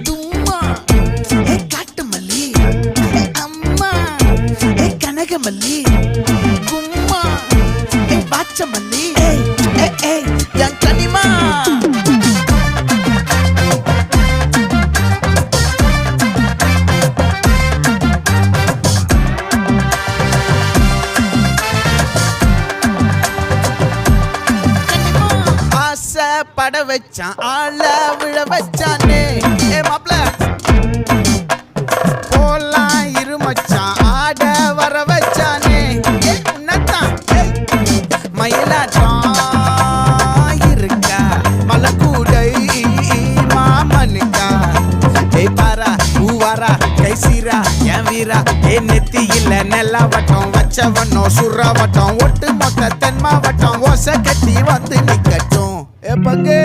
தும்மா காட்டு மல்லி அம்மா கனகமல்லி கும்மா பாச்ச மல்லி என் கனிமா பட வச்சான் ஆள விழ வச்சானே மாப்ள போலாம் இருமச்சான் ஆட வர வச்சானே உன்னத்தான் மயிலாட்டம் இருக்கா மலக்கூடை மாமனுக்கா பாரா பூவாரா கைசீரா என் வீரா நெத்தி இல்ல நெல்லாவட்டம் வச்சவண்ணம் சுறாவட்டம் ஒட்டு மொத்த தென் மாவட்டம் ஓசை கட்டி வந்து நிக்கட்டும் பங்கே